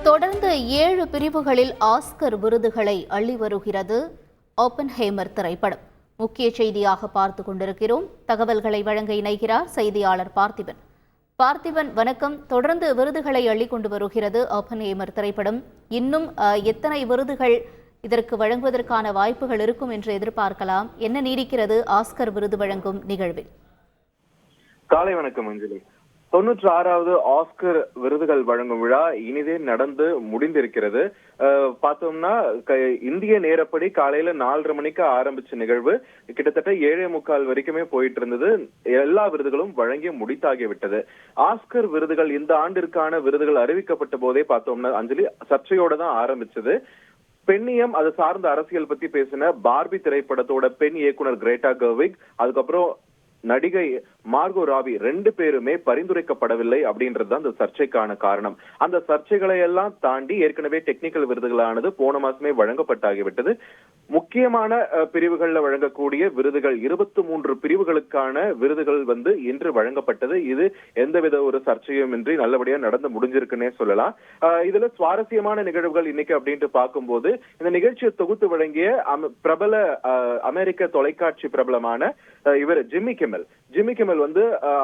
தொடர்ந்து 7 பிரிவுகளில் ஆஸ்கர் விருதுகளை அள்ளி வருகிறது ஓப்பன்ஹைமர் திரைப்படம். முக்கிய செய்தியாக பார்த்து கொண்டிருக்கிறோம். தகவல்களை வழங்க இணைகிறார் செய்தியாளர் பார்த்திபன். பார்த்திபன், வணக்கம். தொடர்ந்து விருதுகளை அள்ளி கொண்டு வருகிறது ஓப்பன்ஹைமர் திரைப்படம். இன்னும் எத்தனை விருதுகள் இதற்கு வழங்குவதற்கான வாய்ப்புகள் இருக்கும் என்று எதிர்பார்க்கலாம்? என்ன நீடிக்கிறது ஆஸ்கர் விருது வழங்கும் நிகழ்வில்? காலை வணக்கம் அஞ்சலி. 96வது ஆஸ்கர் விருதுகள் வழங்கும் விழா இனிதே நடந்து முடிந்திருக்கிறது. பார்த்தோம்னா இந்திய நேரப்படி காலையில 4:30 மணிக்கு ஆரம்பிச்ச நிகழ்வு கிட்டத்தட்ட 7:45 வரைக்குமே போயிட்டு இருந்தது. எல்லா விருதுகளும் வழங்கி முடித்தாகிவிட்டது. ஆஸ்கர் விருதுகள் இந்த ஆண்டிற்கான விருதுகள் அறிவிக்கப்பட்ட போதே பார்த்தோம்னா அஞ்சலி சர்ச்சையோட தான் ஆரம்பிச்சது. பெண்ணியம் அது சார்ந்த அரசியல் பத்தி பேசின பார்பி திரைப்படத்தோட பெண் இயக்குனர் கிரேட்டா கர்விக், அதுக்கப்புறம் நடிகை மார்கோ ராபி 2 பேருமே பரிந்துரைக்கப்படவில்லை அப்படின்றதுதான் அந்த சர்ச்சைக்கான காரணம். அந்த சர்ச்சைகளை எல்லாம் தாண்டி ஏற்கனவே டெக்னிக்கல் விருதுகளானது போன மாசமே வழங்கப்பட்டாகிவிட்டது. முக்கியமான பிரிவுகள்ல வழங்கக்கூடிய விருதுகள் 23 பிரிவுகளுக்கான விருதுகள் இன்று வழங்கப்பட்டது. இது எந்தவித ஒரு சர்ச்சையும் இன்றி நல்லபடியா நடந்து முடிஞ்சிருக்குன்னே சொல்லலாம். இதுல சுவாரஸ்யமான நிகழ்வுகள் இன்னைக்கு அப்படின்ட்டு பார்க்கும்போது இந்த நிகழ்ச்சியை தொகுத்து வழங்கிய பிரபல அமெரிக்க தொலைக்காட்சி பிரபலமான இவர் ஜிம்மி கிமெல்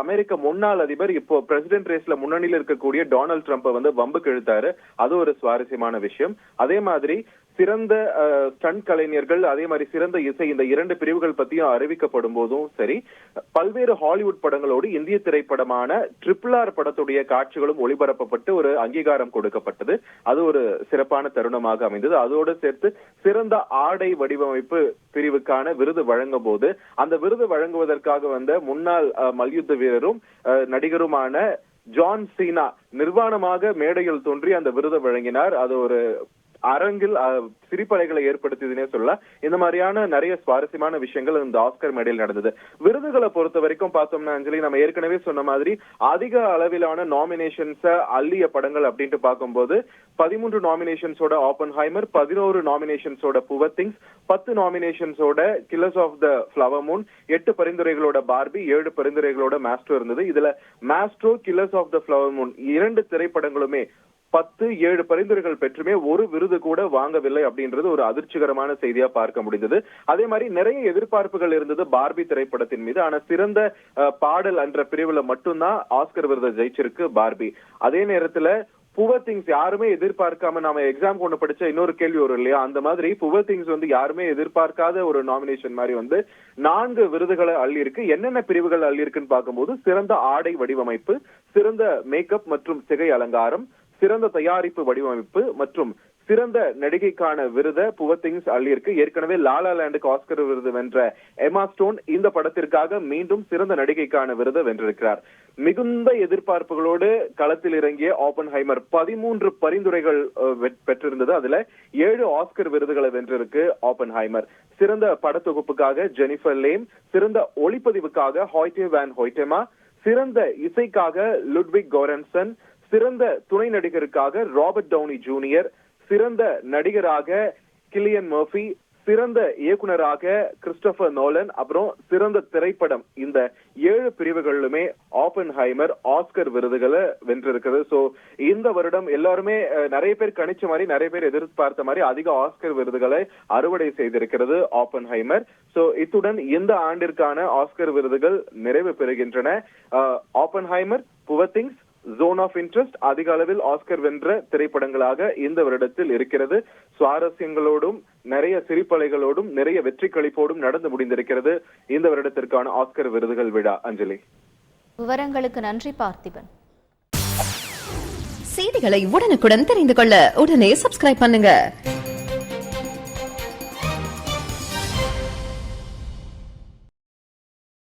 அமெரிக்க முன்னாள் அதிபர், இப்போ பிரசிடென்ட் ரேஸ்ல முன்னணியில் இருக்கக்கூடிய டொனால்ட் ட்ரம்ப் வம்புக்கு இழுத்தாரு. அது ஒரு சுவாரஸ்யமான விஷயம். அதே மாதிரி சிறந்த ஸ்டண்ட் கலைஞர்கள், அதே மாதிரி சிறந்த இசை, இந்த 2 பிரிவுகள் பத்தியும் அறிவிக்கப்படும் போதும் சரி, பல்வேறு ஹாலிவுட் படங்களோடு இந்திய திரைப்படமான RRR படத்துடைய காட்சிகளும் ஒளிபரப்பப்பட்டு ஒரு அங்கீகாரம் கொடுக்கப்பட்டது. அது ஒரு சிறப்பான தருணமாக அமைந்தது. அதோடு சேர்த்து சிறந்த ஆடை வடிவமைப்பு பிரிவுக்கான விருது வழங்கும் போது அந்த விருது வழங்குவதற்காக வந்த முன்னாள் மல்யுத்த வீரரும் நடிகருமான ஜான் சீனா நிர்வாணமாக மேடையில் தோன்றி அந்த விருதை வழங்கினார். அது ஒரு அரங்கில் சிரிப்பலைகளை ஏற்படுத்தியதுன்னே சொல்லலாம். இந்த மாதிரியான நிறைய சுவாரஸ்யமான விஷயங்கள் இந்த ஆஸ்கர் மேடையில் நடந்தது. விருதுகளை பொறுத்த வரைக்கும் பார்த்தோம்னா அஞ்சலி, நம்ம ஏற்கனவே சொன்ன மாதிரி அதிக அளவிலான நாமினேஷன்ஸ அள்ளிய படங்கள் அப்படின்ட்டு பார்க்கும்போது 13 நாமினேஷன்ஸோட ஓப்பன்ஹைமர், 11 நாமினேஷன்ஸோட புவர் திங்ஸ், 10 நாமினேஷன்ஸோட Killers of the Flower Moon, 8 பரிந்துரைகளோட பார்பி, 7 பரிந்துரைகளோட மாஸ்ட்ரோ இருந்தது. இதுல Maestro, Killers of the Flower Moon 2 திரைப்படங்களுமே 7 பரிந்துரைகள் பெற்றுமே ஒரு விருது கூட வாங்கவில்லை அப்படின்றது ஒரு அதிர்ச்சிகரமான செய்தியா பார்க்க முடிந்தது. அதே மாதிரி நிறைய எதிர்பார்ப்புகள் இருந்தது பார்பி திரைப்படத்தின் மீது. ஆனா சிறந்த பாடல் என்ற பிரிவுல மட்டும்தான் ஆஸ்கர் விருதை ஜெயிச்சிருக்கு பார்பி. அதே நேரத்துல புவர் திங்ஸ் யாருமே எதிர்பார்க்காம, நாம எக்ஸாம் கொண்டு படிச்ச இன்னொரு கேள்வி வரும் இல்லையா, அந்த மாதிரி புவர் திங்ஸ் யாருமே எதிர்பார்க்காத ஒரு நாமினேஷன் மாதிரி 4 விருதுகளை அள்ளி இருக்கு. என்னென்ன பிரிவுகள் அள்ளி இருக்குன்னு பார்க்கும்போது சிறந்த ஆடை வடிவமைப்பு, சிறந்த மேக்கப் மற்றும் சிகை அலங்காரம், சிறந்த தயாரிப்பு வடிவமைப்பு மற்றும் சிறந்த நடிகைக்கான விருதை புவர் திங்ஸ் அள்ளியிருக்கு. ஏற்கனவே லாலா லேண்டுக்கு ஆஸ்கர் விருது வென்ற எமா ஸ்டோன் இந்த படத்திற்காக மீண்டும் சிறந்த நடிகைக்கான விருதை வென்றிருக்கிறார். மிகுந்த எதிர்பார்ப்புகளோடு களத்தில் இறங்கிய ஓப்பன்ஹைமர் 13 பரிந்துரைகள் பெற்றிருந்தது. அதுல 7 ஆஸ்கர் விருதுகளை வென்றிருக்கு ஓப்பன்ஹைமர். சிறந்த படத்தொகுப்புக்காக ஜெனிஃபர் லேம், சிறந்த ஒளிப்பதிவுக்காக ஹாய்டே வேன் ஹோய்டெமா, சிறந்த இசைக்காக லுட்விக் கோரன்சன், சிறந்த துணை நடிகருக்காக ராபர்ட் டவுனி ஜூனியர், சிறந்த நடிகராக கிலியன் மர்ஃபி, சிறந்த இயக்குனராக கிறிஸ்டோபர் நோலன், அப்புறம் சிறந்த திரைப்படம், இந்த 7 பிரிவுகளிலுமே ஓப்பன்ஹைமர் ஆஸ்கர் விருதுகளை வென்றிருக்கிறது. சோ இந்த வருடம் எல்லாருமே நிறைய பேர் கணிச்ச மாதிரி, நிறைய பேர் எதிர்பார்த்த மாதிரி அதிக ஆஸ்கர் விருதுகளை அறுவடை செய்திருக்கிறது ஓப்பன்ஹைமர். சோ இத்துடன் இந்த ஆண்டிற்கான ஆஸ்கர் விருதுகள் நிறைவு பெறுகின்றன. Oppenheimer, poor things, zone of interest அதிக அளவில் ஆஸ்கர் வென்ற திரைப்படங்களாக இந்த வருடத்தில் இருக்கிறது. சுவாரஸ்யங்களோடும் நிறைய சிரிப்பலைகளோடும் நிறைய வெற்றி களிப்போடும் நடந்து முடிந்திருக்கிறது இந்த வருடத்திற்கான ஆஸ்கர் விருதுகள் விழா. அஞ்சலி, விவரங்களுக்கு நன்றி பார்த்திபன். செய்திகளை உடனுக்குடன் தெரிந்து கொள்ள உடனே சப்ஸ்கிரைப் பண்ணுங்க.